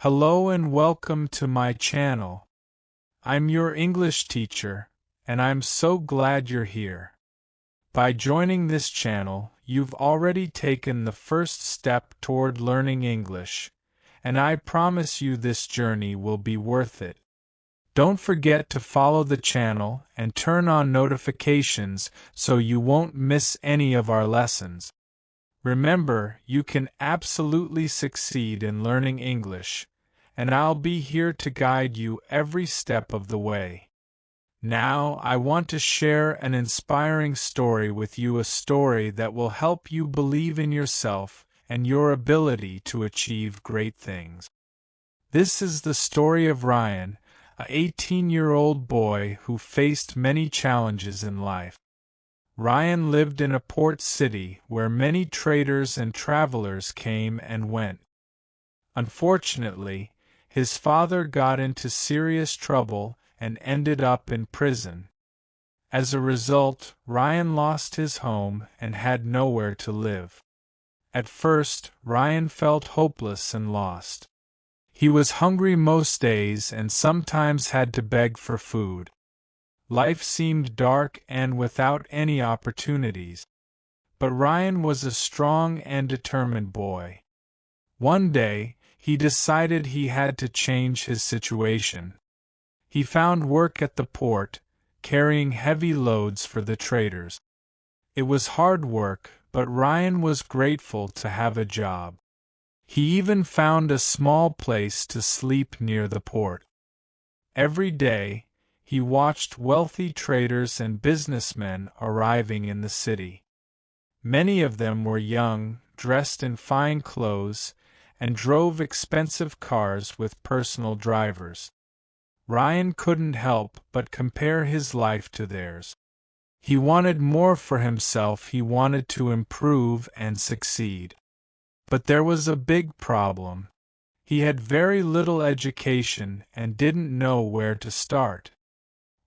Hello and welcome to my channel. I'm your English teacher, and I'm so glad you're here. By joining this channel, you've already taken the first step toward learning English, and I promise you this journey will be worth it. Don't forget to follow the channel and turn on notifications so you won't miss any of our lessons. Remember, you can absolutely succeed in learning English, and I'll be here to guide you every step of the way. Now, I want to share an inspiring story with you, a story that will help you believe in yourself and your ability to achieve great things. This is the story of Ryan, an 18-year-old boy who faced many challenges in life. Ryan lived in a port city where many traders and travelers came and went. Unfortunately, his father got into serious trouble and ended up in prison. As a result, Ryan lost his home and had nowhere to live. At first, Ryan felt hopeless and lost. He was hungry most days and sometimes had to beg for food. Life seemed dark and without any opportunities. But Ryan was a strong and determined boy. One day, he decided he had to change his situation. He found work at the port, carrying heavy loads for the traders. It was hard work, but Ryan was grateful to have a job. He even found a small place to sleep near the port. Every day, he watched wealthy traders and businessmen arriving in the city. Many of them were young, dressed in fine clothes, and drove expensive cars with personal drivers. Ryan couldn't help but compare his life to theirs. He wanted more for himself. He wanted to improve and succeed. But there was a big problem. He had very little education and didn't know where to start.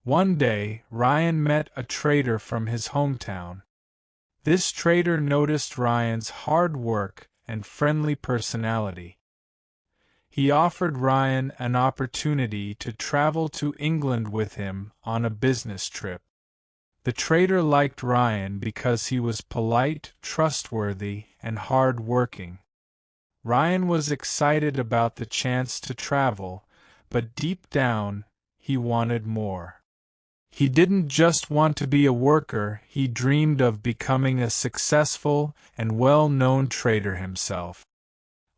One day, Ryan met a trader from his hometown. This trader noticed Ryan's hard work and friendly personality. He offered Ryan an opportunity to travel to England with him on a business trip. The trader liked Ryan because he was polite, trustworthy, and hard-working. Ryan was excited about the chance to travel, but deep down, he wanted more. He didn't just want to be a worker, he dreamed of becoming a successful and well-known trader himself.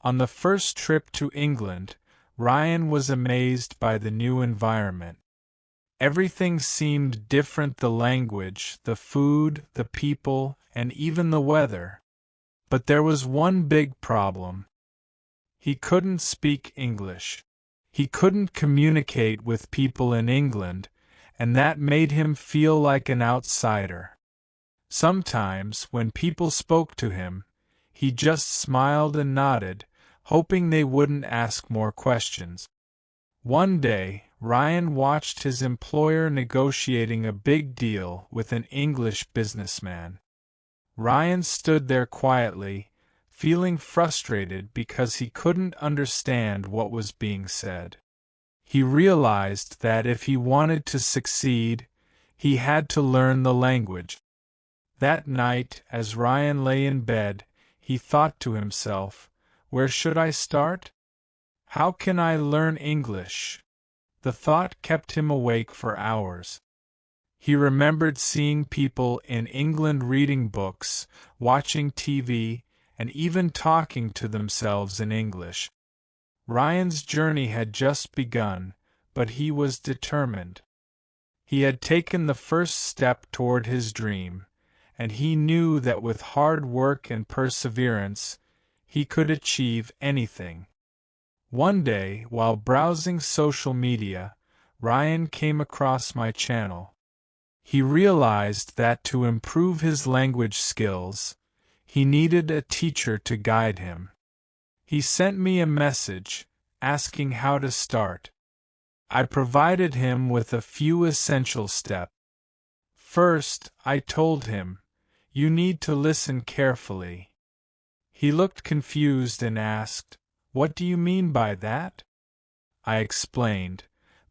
On the first trip to England, Ryan was amazed by the new environment. Everything seemed different: the language, the food, the people, and even the weather. But there was one big problem. He couldn't speak English. He couldn't communicate with people in England, and that made him feel like an outsider. Sometimes, when people spoke to him, he just smiled and nodded, hoping they wouldn't ask more questions. One day, Ryan watched his employer negotiating a big deal with an English businessman. Ryan stood there quietly, feeling frustrated because he couldn't understand what was being said. He realized that if he wanted to succeed, he had to learn the language. That night, as Ryan lay in bed, he thought to himself, "Where should I start? How can I learn English?" The thought kept him awake for hours. He remembered seeing people in England reading books, watching TV, and even talking to themselves in English. Ryan's journey had just begun, but he was determined. He had taken the first step toward his dream, and he knew that with hard work and perseverance, he could achieve anything. One day, while browsing social media, Ryan came across my channel. He realized that to improve his language skills, he needed a teacher to guide him. He sent me a message, asking how to start. I provided him with a few essential steps. First, I told him, "You need to listen carefully." He looked confused and asked, What do you mean by that? I explained.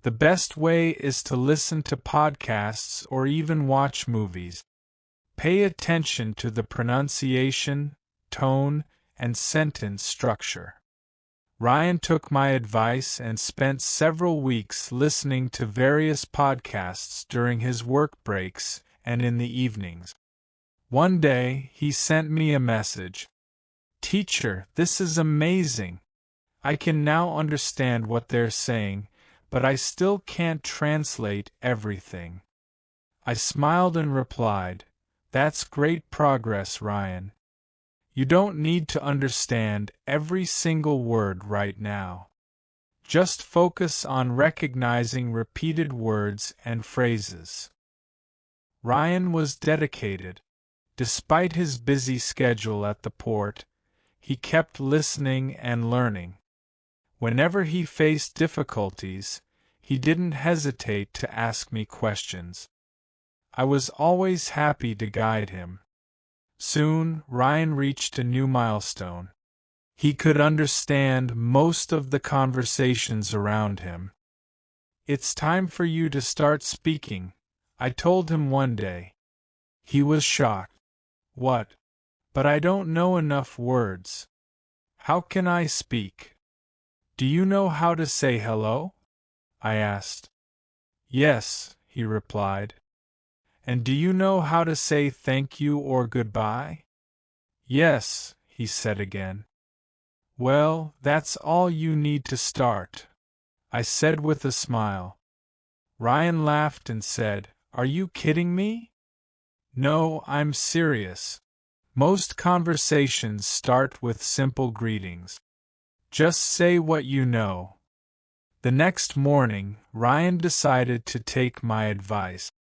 The best way is to listen to podcasts or even watch movies. Pay attention to the pronunciation, tone, and sentence structure. Ryan took my advice and spent several weeks listening to various podcasts during his work breaks and in the evenings. One day, he sent me a message. "Teacher, this is amazing. I can now understand what they're saying, but I still can't translate everything." I smiled and replied, "That's great progress, Ryan. You don't need to understand every single word right now. Just focus on recognizing repeated words and phrases." Ryan was dedicated. Despite his busy schedule at the port, he kept listening and learning. Whenever he faced difficulties, he didn't hesitate to ask me questions. I was always happy to guide him. Soon, Ryan reached a new milestone. He could understand most of the conversations around him. "It's time for you to start speaking," I told him one day. He was shocked. "What? But I don't know enough words. How can I speak?" "Do you know how to say hello?" I asked. "Yes," he replied. "And do you know how to say thank you or goodbye?" "Yes," he said again. "Well, that's all you need to start," I said with a smile. Ryan laughed and said, "Are you kidding me?" "No, I'm serious. Most conversations start with simple greetings. Just say what you know." The next morning, Ryan decided to take my advice.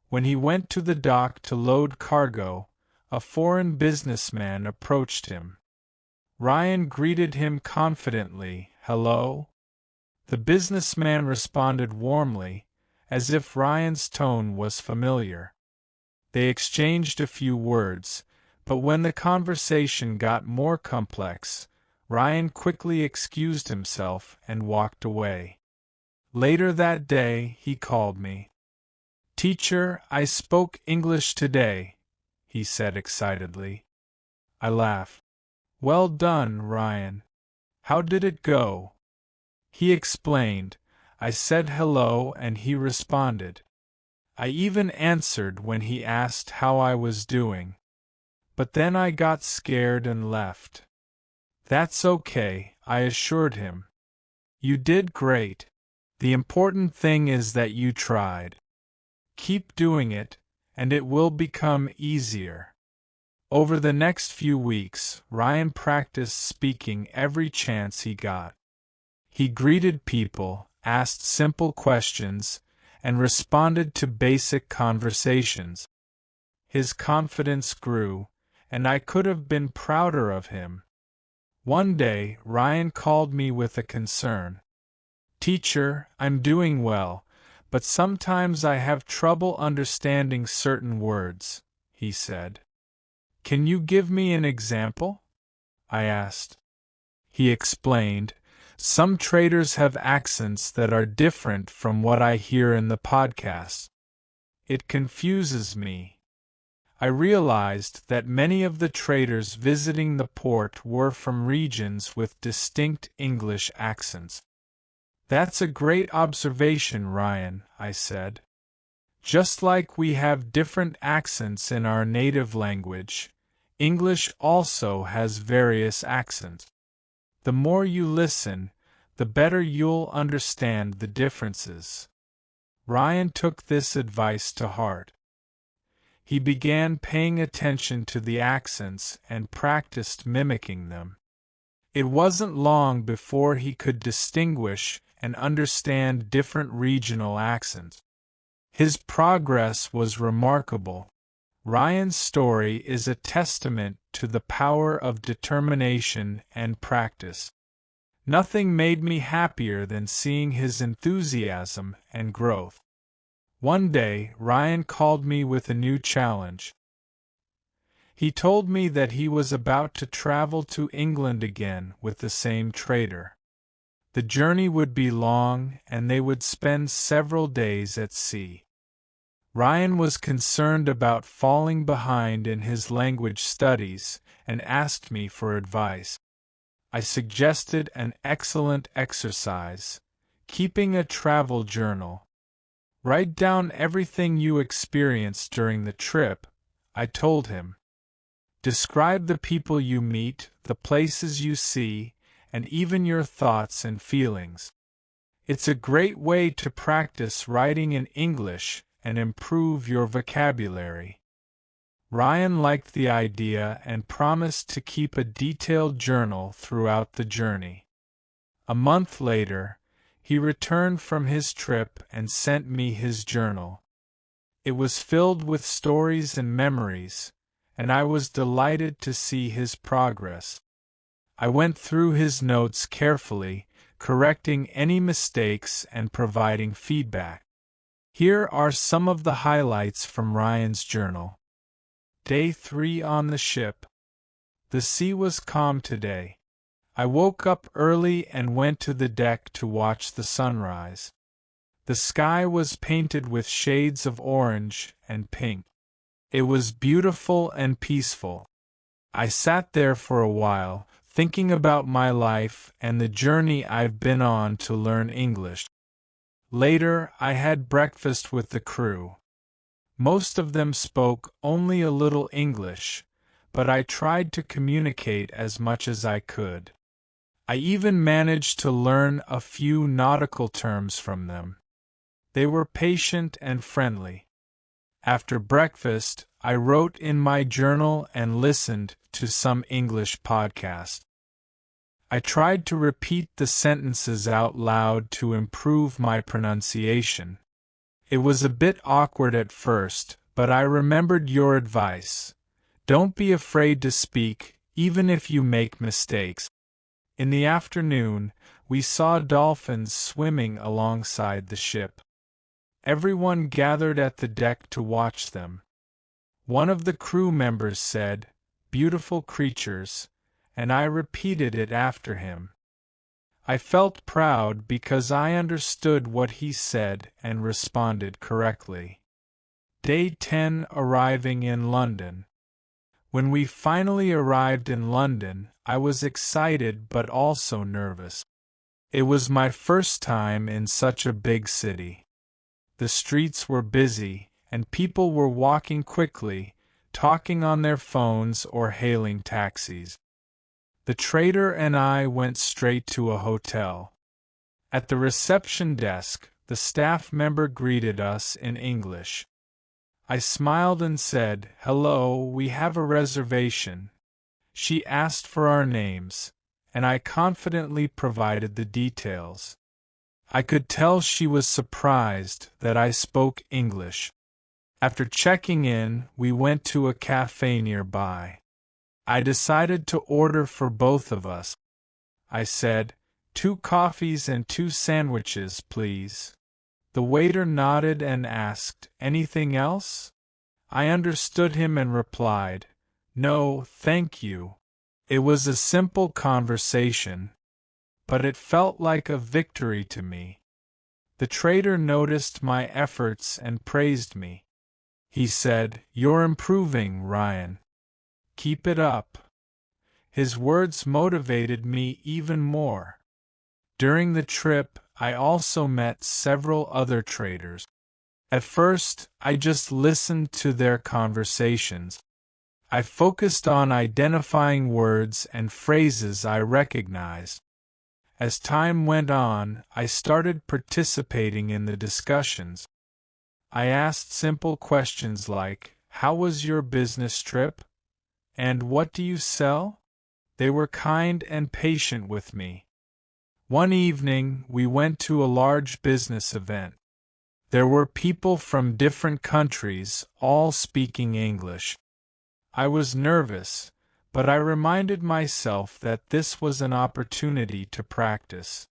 When he went to the dock to load cargo, a foreign businessman approached him. Ryan greeted him confidently, "Hello." The businessman responded warmly, as if Ryan's tone was familiar. They exchanged a few words, but when the conversation got more complex, Ryan quickly excused himself and walked away. Later that day, he called me. "Teacher, I spoke English today," he said excitedly. I laughed. "Well done, Ryan. How did it go?" He explained. I said hello and he responded. I even answered when he asked how I was doing. But then I got scared and left. "That's okay," I assured him. "You did great. The important thing is that you tried. Keep doing it, and it will become easier." Over the next few weeks, Ryan practiced speaking every chance he got. He greeted people, asked simple questions, and responded to basic conversations. His confidence grew, and I could have been prouder of him. One day, Ryan called me with a concern. "Teacher, I'm doing well, but sometimes I have trouble understanding certain words," he said. "Can you give me an example?" I asked. He explained, "Some traders have accents that are different from what I hear in the podcast. It confuses me." I realized that many of the traders visiting the port were from regions with distinct English accents. "That's a great observation, Ryan," I said. "Just like we have different accents in our native language, English also has various accents. The more you listen, the better you'll understand the differences." Ryan took this advice to heart. He began paying attention to the accents and practiced mimicking them. It wasn't long before he could distinguish and understand different regional accents. His progress was remarkable. Ryan's story is a testament to the power of determination and practice. Nothing made me happier than seeing his enthusiasm and growth. One day, Ryan called me with a new challenge. He told me that he was about to travel to England again with the same trader. The journey would be long, and they would spend several days at sea. Ryan was concerned about falling behind in his language studies and asked me for advice. I suggested an excellent exercise: keeping a travel journal. Write down everything you experienced during the trip, I told him. Describe the people you meet, the places you see, and even your thoughts and feelings. It's a great way to practice writing in English and improve your vocabulary. Ryan liked the idea and promised to keep a detailed journal throughout the journey. A month later, he returned from his trip and sent me his journal. It was filled with stories and memories, and I was delighted to see his progress. I went through his notes carefully, correcting any mistakes and providing feedback. Here are some of the highlights from Ryan's journal. Day 3 on the ship. The sea was calm today. I woke up early and went to the deck to watch the sunrise. The sky was painted with shades of orange and pink. It was beautiful and peaceful. I sat there for a while, thinking about my life and the journey I've been on to learn English. Later, I had breakfast with the crew. Most of them spoke only a little English, but I tried to communicate as much as I could. I even managed to learn a few nautical terms from them. They were patient and friendly. After breakfast, I wrote in my journal and listened to some English podcast. I tried to repeat the sentences out loud to improve my pronunciation. It was a bit awkward at first, but I remembered your advice. Don't be afraid to speak, even if you make mistakes. In the afternoon, we saw dolphins swimming alongside the ship. Everyone gathered at the deck to watch them. One of the crew members said, "Beautiful creatures," and I repeated it after him. I felt proud because I understood what he said and responded correctly. Day 10, arriving in London. When we finally arrived in London, I was excited but also nervous. It was my first time in such a big city. The streets were busy, and people were walking quickly, talking on their phones or hailing taxis. The trader and I went straight to a hotel. At the reception desk, the staff member greeted us in English. I smiled and said, "Hello, we have a reservation." She asked for our names, and I confidently provided the details. I could tell she was surprised that I spoke English. After checking in, we went to a cafe nearby. I decided to order for both of us. I said, 2 coffees and 2 sandwiches, please." The waiter nodded and asked, "Anything else?" I understood him and replied, "No, thank you." It was a simple conversation, but it felt like a victory to me. The trader noticed my efforts and praised me. He said, "You're improving, Ryan. Keep it up." His words motivated me even more. During the trip, I also met several other traders. At first, I just listened to their conversations. I focused on identifying words and phrases I recognized. As time went on, I started participating in the discussions. I asked simple questions like, "How was your business trip?" and "What do you sell?" They were kind and patient with me. One evening, we went to a large business event. There were people from different countries, all speaking English. I was nervous, but I reminded myself that this was an opportunity to practice.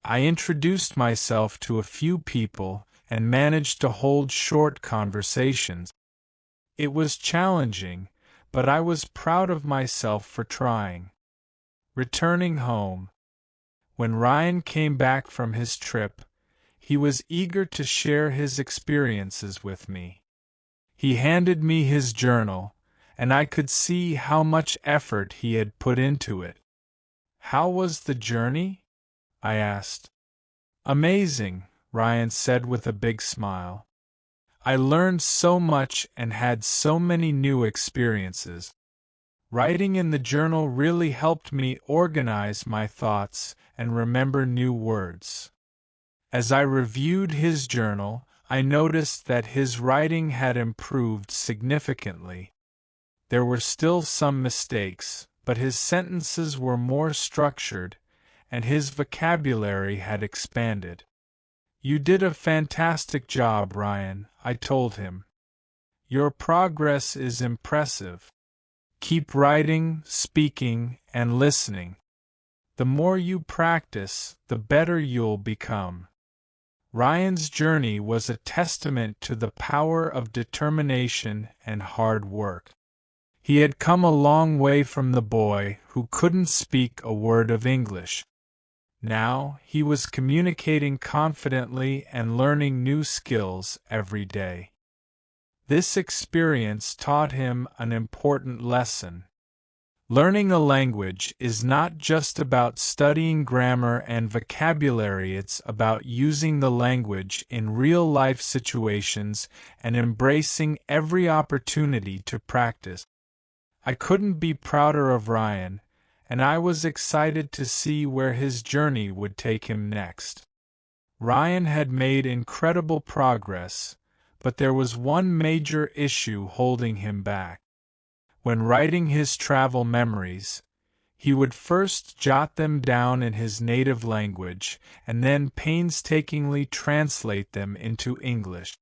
I introduced myself to a few people and managed to hold short conversations. It was challenging, but I was proud of myself for trying. Returning home. When Ryan came back from his trip, he was eager to share his experiences with me. He handed me his journal, and I could see how much effort he had put into it. "How was the journey?" I asked. "Amazing," Ryan said with a big smile. "I learned so much and had so many new experiences. Writing in the journal really helped me organize my thoughts and remember new words." As I reviewed his journal, I noticed that his writing had improved significantly. There were still some mistakes, but his sentences were more structured, and his vocabulary had expanded. "You did a fantastic job, Ryan," I told him. "Your progress is impressive. Keep writing, speaking, and listening. The more you practice, the better you'll become." Ryan's journey was a testament to the power of determination and hard work. He had come a long way from the boy who couldn't speak a word of English. Now he was communicating confidently and learning new skills every day. This experience taught him an important lesson. Learning a language is not just about studying grammar and vocabulary, it's about using the language in real-life situations and embracing every opportunity to practice. I couldn't be prouder of Ryan, and I was excited to see where his journey would take him next. Ryan had made incredible progress, but there was one major issue holding him back. When writing his travel memories, he would first jot them down in his native language and then painstakingly translate them into English.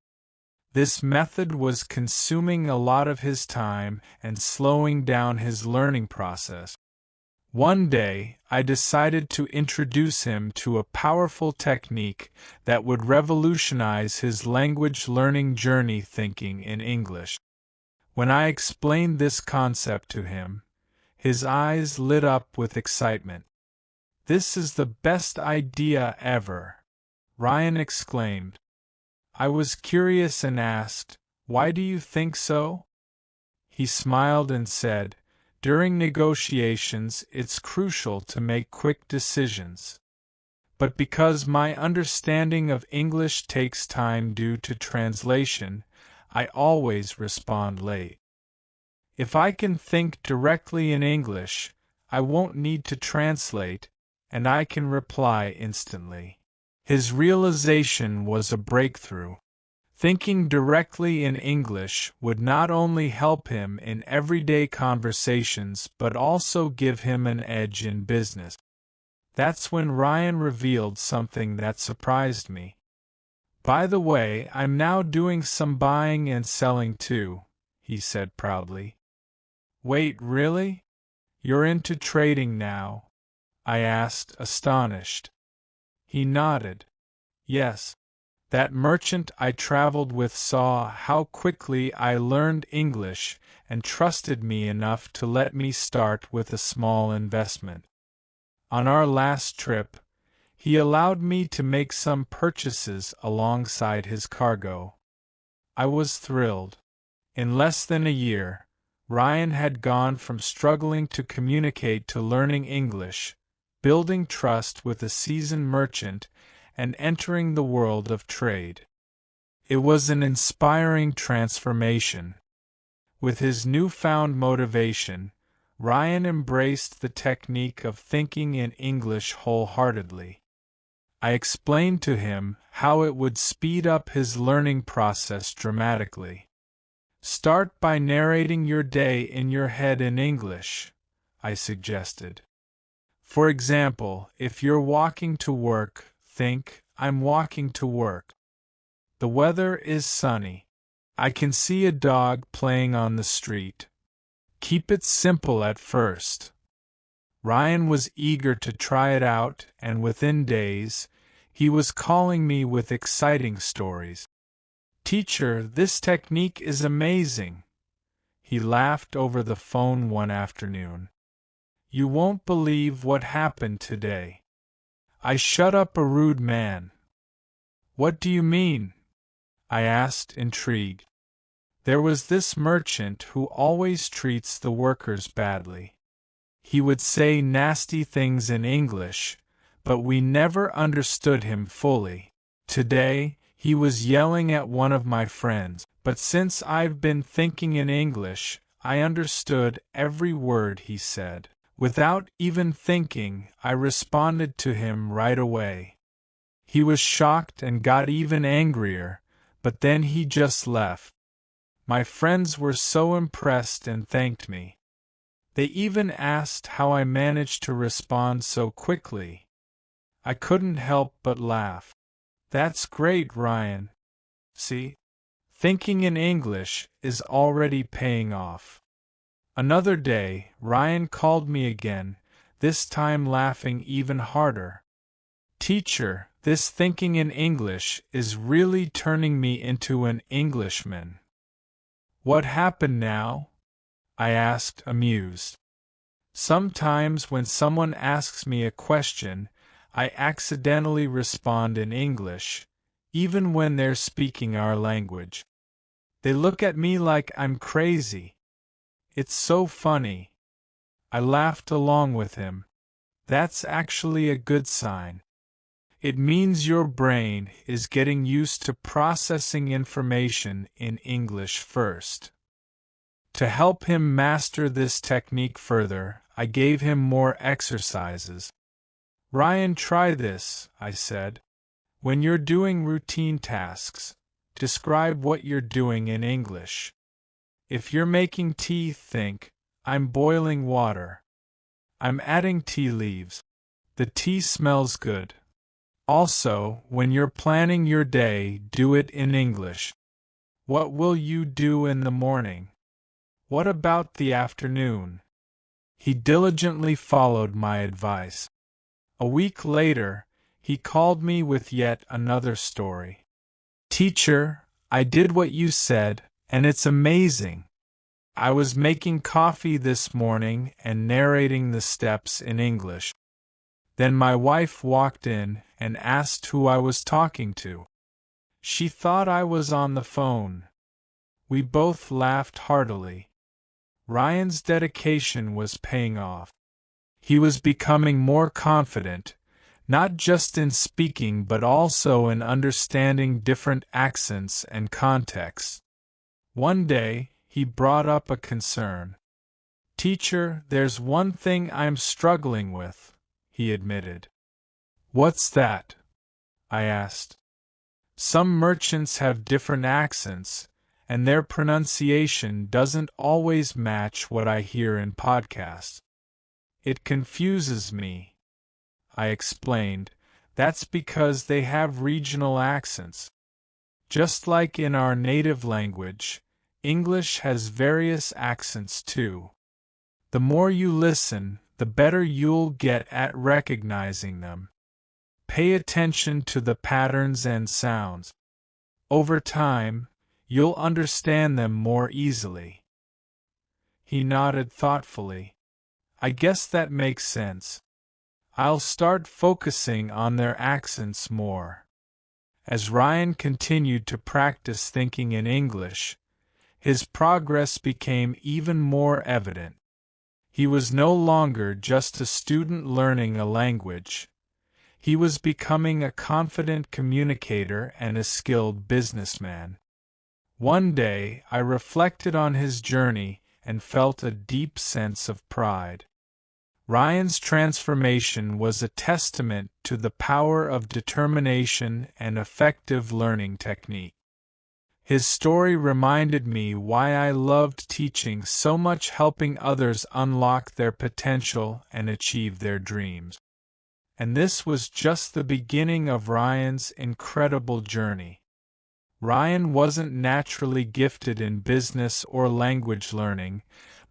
This method was consuming a lot of his time and slowing down his learning process. One day, I decided to introduce him to a powerful technique that would revolutionize his language learning journey: thinking in English. When I explained this concept to him, his eyes lit up with excitement. "This is the best idea ever!" Ryan exclaimed. I was curious and asked, "Why do you think so?" He smiled and said, "During negotiations, it's crucial to make quick decisions. But because my understanding of English takes time due to translation, I always respond late. If I can think directly in English, I won't need to translate, and I can reply instantly." His realization was a breakthrough. Thinking directly in English would not only help him in everyday conversations but also give him an edge in business. That's when Ryan revealed something that surprised me. "By the way, I'm now doing some buying and selling too," he said proudly. "Wait, really? You're into trading now?" I asked, astonished. He nodded. "Yes. That merchant I traveled with saw how quickly I learned English and trusted me enough to let me start with a small investment. On our last trip, he allowed me to make some purchases alongside his cargo. I was thrilled. In less than a year, Ryan had gone from struggling to communicate to learning English, building trust with a seasoned merchant, and entering the world of trade. It was an inspiring transformation. With his newfound motivation, Ryan embraced the technique of thinking in English wholeheartedly. I explained to him how it would speed up his learning process dramatically. "Start by narrating your day in your head in English," I suggested. For example, if you're walking to work, think, "I'm walking to work. The weather is sunny. I can see a dog playing on the street." Keep it simple at first. Ryan was eager to try it out, and within days, he was calling me with exciting stories. "Teacher, this technique is amazing," he laughed over the phone one afternoon. "You won't believe what happened today. I shut up a rude man." "What do you mean?" I asked, intrigued. "There was this merchant who always treats the workers badly. He would say nasty things in English, but we never understood him fully. Today, he was yelling at one of my friends, but since I've been thinking in English, I understood every word he said. Without even thinking, I responded to him right away. He was shocked and got even angrier, but then he just left. My friends were so impressed and thanked me. They even asked how I managed to respond so quickly. I couldn't help but laugh. That's great, Ryan. See? Thinking in English is already paying off. Another day, Ryan called me again, this time laughing even harder. "Teacher, this thinking in English is really turning me into an Englishman." "What happened now?" I asked, amused. Sometimes when someone asks me a question, I accidentally respond in English, even when they're speaking our language. They look at me like I'm crazy. It's so funny. I laughed along with him. That's actually a good sign. It means your brain is getting used to processing information in English first. To help him master this technique further, I gave him more exercises. "Ryan, try this," I said. "When you're doing routine tasks, describe what you're doing in English. If you're making tea, think, 'I'm boiling water. I'm adding tea leaves. The tea smells good.' Also, when you're planning your day, do it in English. 'What will you do in the morning? What about the afternoon?'" He diligently followed my advice. A week later, he called me with yet another story. "Teacher, I did what you said, and it's amazing. I was making coffee this morning and narrating the steps in English. Then my wife walked in and asked who I was talking to. She thought I was on the phone. We both laughed heartily. Ryan's dedication was paying off. He was becoming more confident, not just in speaking but also in understanding different accents and contexts. One day, he brought up a concern. "Teacher, there's one thing I'm struggling with," he admitted. "What's that?" I asked. "Some merchants have different accents, and their pronunciation doesn't always match what I hear in podcasts. It confuses me," I explained. "That's because they have regional accents. Just like in our native language, English has various accents too. The more you listen, the better you'll get at recognizing them. Pay attention to the patterns and sounds. Over time, you'll understand them more easily." He nodded thoughtfully. "I guess that makes sense. I'll start focusing on their accents more." As Ryan continued to practice thinking in English, his progress became even more evident. He was no longer just a student learning a language. He was becoming a confident communicator and a skilled businessman. One day, I reflected on his journey and felt a deep sense of pride. Ryan's transformation was a testament to the power of determination and effective learning technique. His story reminded me why I loved teaching so much, helping others unlock their potential and achieve their dreams. And this was just the beginning of Ryan's incredible journey. Ryan wasn't naturally gifted in business or language learning,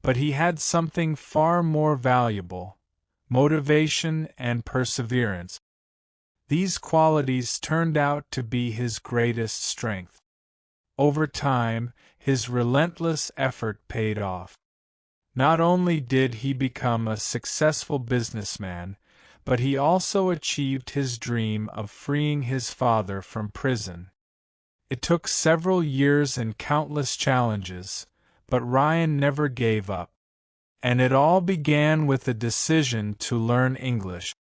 but he had something far more valuable: motivation and perseverance. These qualities turned out to be his greatest strength. Over time, his relentless effort paid off. Not only did he become a successful businessman, but he also achieved his dream of freeing his father from prison. It took several years and countless challenges, but Ryan never gave up. And it all began with a decision to learn English.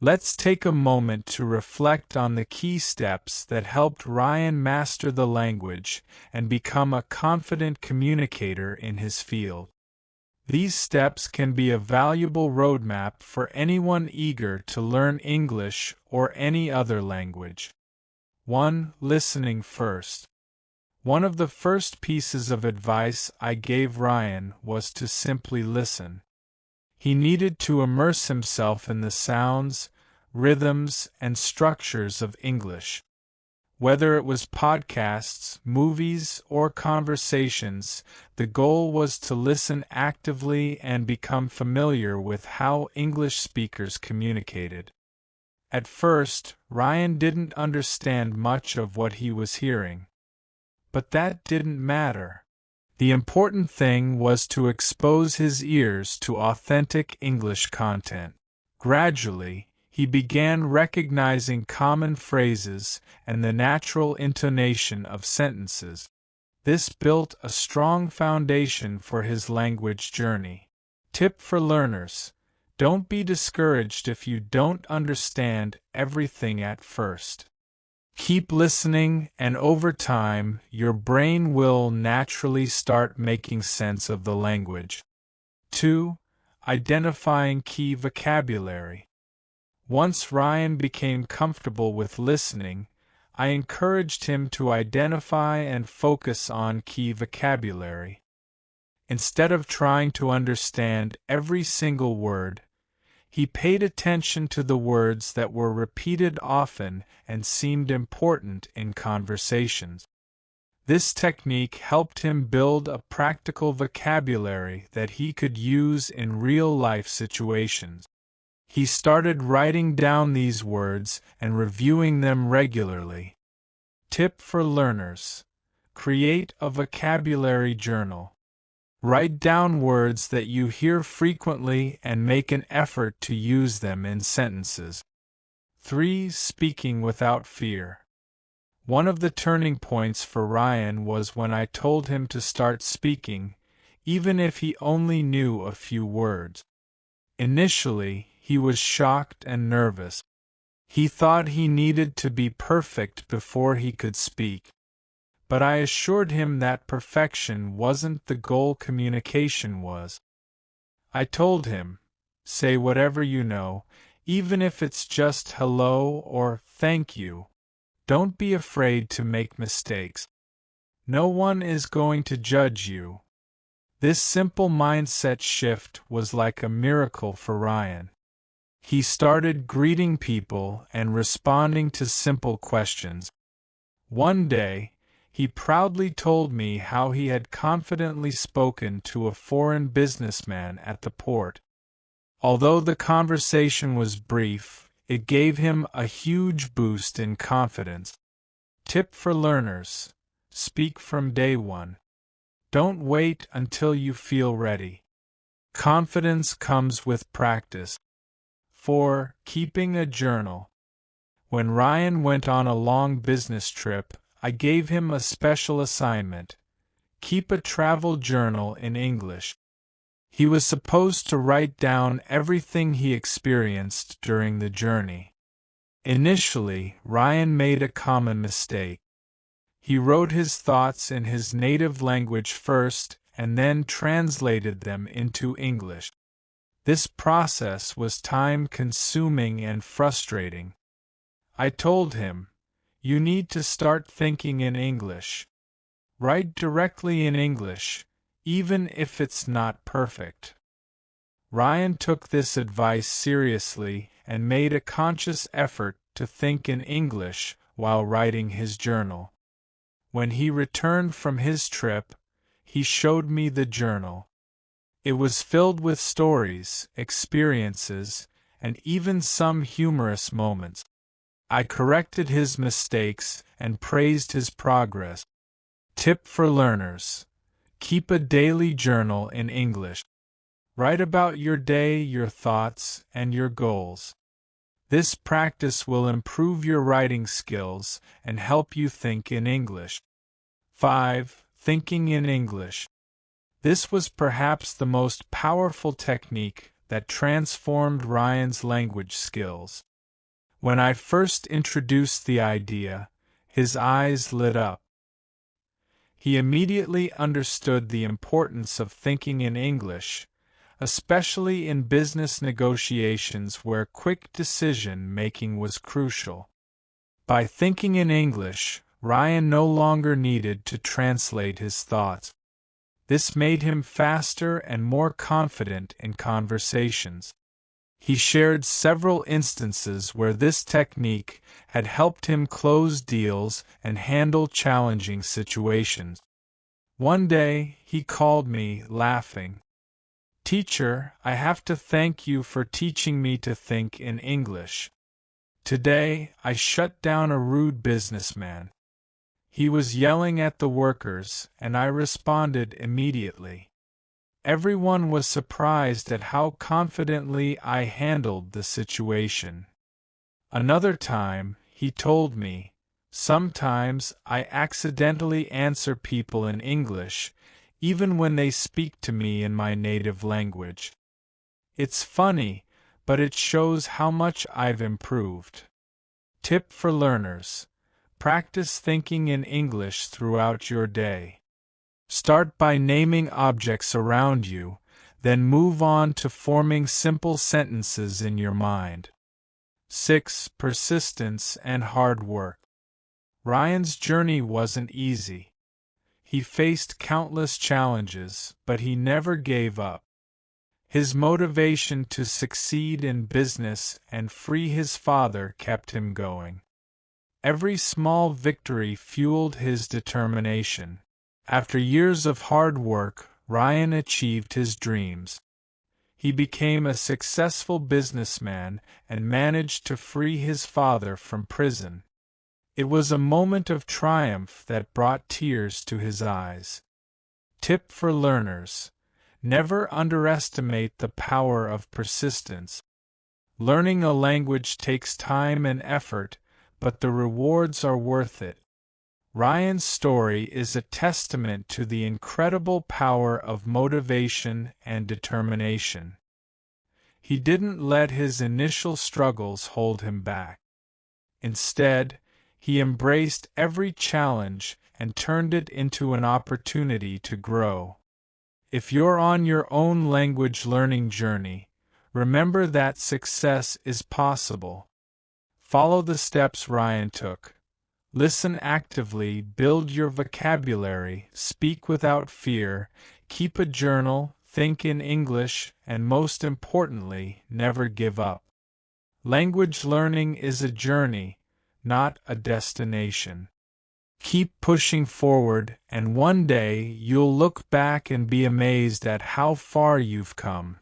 Let's take a moment to reflect on the key steps that helped Ryan master the language and become a confident communicator in his field. These steps can be a valuable roadmap for anyone eager to learn English or any other language. 1. Listening first. One of the first pieces of advice I gave Ryan was to simply listen. He needed to immerse himself in the sounds, rhythms, and structures of English. Whether it was podcasts, movies, or conversations, the goal was to listen actively and become familiar with how English speakers communicated. At first, Ryan didn't understand much of what he was hearing. But that didn't matter. The important thing was to expose his ears to authentic English content. Gradually, he began recognizing common phrases and the natural intonation of sentences. This built a strong foundation for his language journey. Tip for learners: don't be discouraged if you don't understand everything at first. Keep listening, and over time, your brain will naturally start making sense of the language. 2. Identifying key vocabulary. Once Ryan became comfortable with listening, I encouraged him to identify and focus on key vocabulary. Instead of trying to understand every single word, he paid attention to the words that were repeated often and seemed important in conversations. This technique helped him build a practical vocabulary that he could use in real-life situations. He started writing down these words and reviewing them regularly. Tip for learners: create a vocabulary journal. Write down words that you hear frequently and make an effort to use them in sentences. 3. Speaking without fear. One of the turning points for Ryan was when I told him to start speaking, even if he only knew a few words. Initially, he was shocked and nervous. He thought he needed to be perfect before he could speak. But I assured him that perfection wasn't the goal, communication was. I told him, say whatever you know, even if it's just hello or thank you. Don't be afraid to make mistakes. No one is going to judge you. This simple mindset shift was like a miracle for Ryan. He started greeting people and responding to simple questions. One day, he proudly told me how he had confidently spoken to a foreign businessman at the port. Although the conversation was brief, it gave him a huge boost in confidence. Tip for learners: speak from day one. Don't wait until you feel ready. Confidence comes with practice. 4. Keeping a journal. When Ryan went on a long business trip, I gave him a special assignment: keep a travel journal in English. He was supposed to write down everything he experienced during the journey. Initially, Ryan made a common mistake. He wrote his thoughts in his native language first and then translated them into English. This process was time-consuming and frustrating. I told him, you need to start thinking in English. Write directly in English, even if it's not perfect. Ryan took this advice seriously and made a conscious effort to think in English while writing his journal. When he returned from his trip, he showed me the journal. It was filled with stories, experiences, and even some humorous moments. I corrected his mistakes and praised his progress. Tip for learners: keep a daily journal in English. Write about your day, your thoughts, and your goals. This practice will improve your writing skills and help you think in English. 5. Thinking in English. This was perhaps the most powerful technique that transformed Ryan's language skills. When I first introduced the idea, his eyes lit up. He immediately understood the importance of thinking in English, especially in business negotiations where quick decision-making was crucial. By thinking in English, Ryan no longer needed to translate his thoughts. This made him faster and more confident in conversations. He shared several instances where this technique had helped him close deals and handle challenging situations. One day, he called me, laughing. "Teacher, I have to thank you for teaching me to think in English. Today, I shut down a rude businessman. He was yelling at the workers, and I responded immediately. Everyone was surprised at how confidently I handled the situation." Another time, he told me, "Sometimes I accidentally answer people in English, even when they speak to me in my native language. It's funny, but it shows how much I've improved." Tip for learners: practice thinking in English throughout your day. Start by naming objects around you, then move on to forming simple sentences in your mind. 6. Persistence and hard work. Ryan's journey wasn't easy. He faced countless challenges, but he never gave up. His motivation to succeed in business and free his father kept him going. Every small victory fueled his determination. After years of hard work, Ryan achieved his dreams. He became a successful businessman and managed to free his father from prison. It was a moment of triumph that brought tears to his eyes. Tip for learners: never underestimate the power of persistence. Learning a language takes time and effort, but the rewards are worth it. Ryan's story is a testament to the incredible power of motivation and determination. He didn't let his initial struggles hold him back. Instead, he embraced every challenge and turned it into an opportunity to grow. If you're on your own language learning journey, remember that success is possible. Follow the steps Ryan took. Listen actively, build your vocabulary, speak without fear, keep a journal, think in English, and most importantly, never give up. Language learning is a journey, not a destination. Keep pushing forward, and one day you'll look back and be amazed at how far you've come.